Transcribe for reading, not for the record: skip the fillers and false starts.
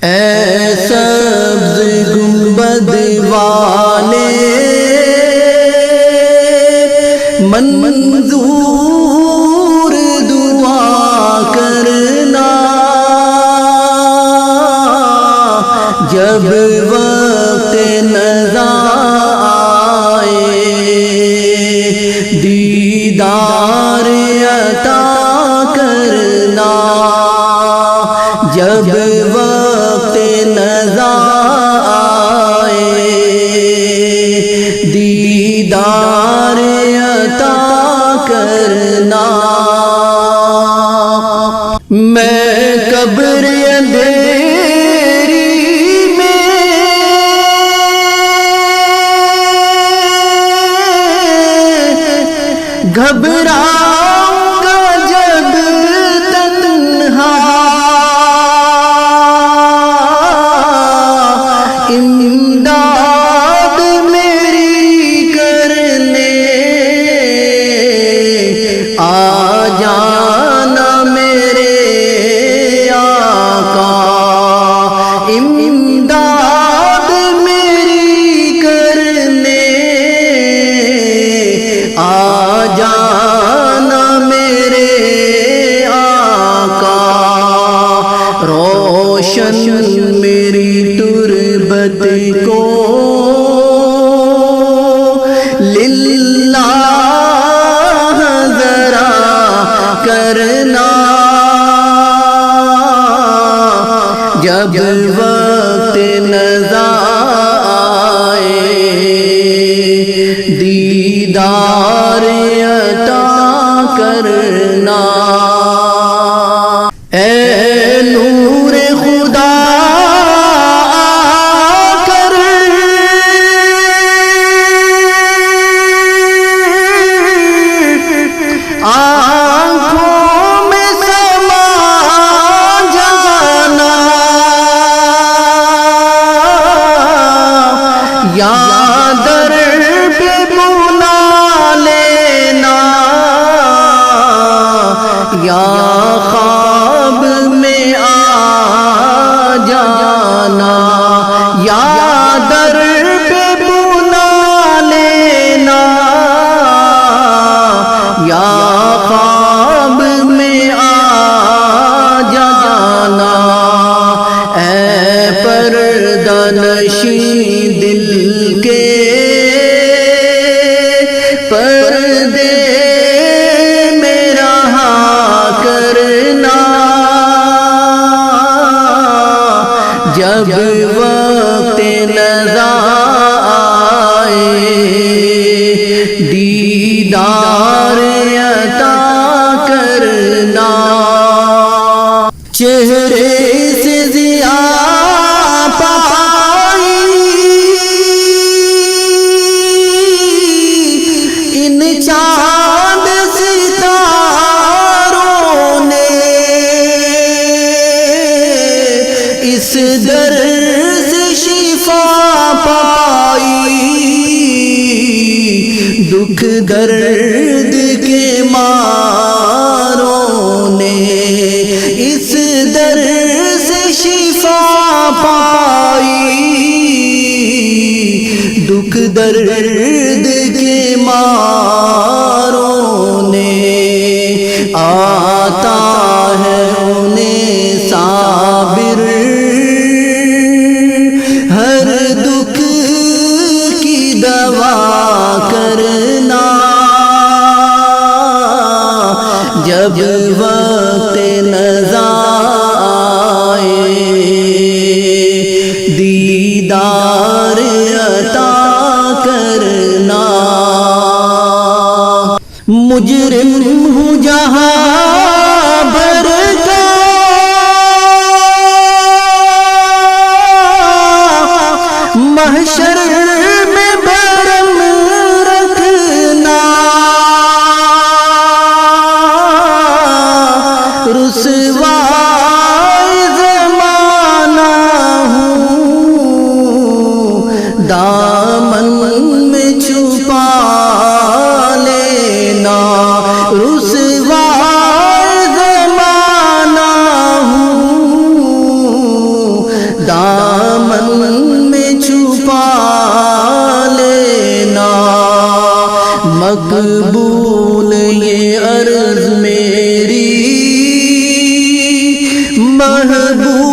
اے سبز گنبد والے منظور دعا کرنا، جب وقت نزا آئے دیدار عطا کرنا، جب وقت نزا آئے دیدار عطا کرنا۔ میں قبر اندھیری میں گھبراؤں گا جب تنہا، امداد میری کرنے آ جانا میرے آقا، امداد میری کرنے آ جانا میرے آقا، روشن میری تربت کو للہ ذرا کرنا، جب وقت نزا آئے دیدار عطا کرنا۔ اے نور خدا آنکھوں میں سما جانا، یا در پہ بلا لینا، یا خواب میں آ جانا، یا در پہ بلا لینا، یا خواب میں آ جانا، اے پردہ نشین دل کے پردے میں رہا کرنا، جب وقت نزا آئے دیدار عطا کرنا۔ چہرے سے ضیا پائی ان چاند ستاروں نے، اس درد سے شفا پائی، دکھ درد کے ماروں نے، اس درد سے شفا پائی، دکھ درد کے ماروں نے، آتا ہے انہیں صابر ہر دکھ کی دوا کرنا، جب وقت نزا آئے دیدار عطا کرنا۔ مقبول یہ عرض میری محبوب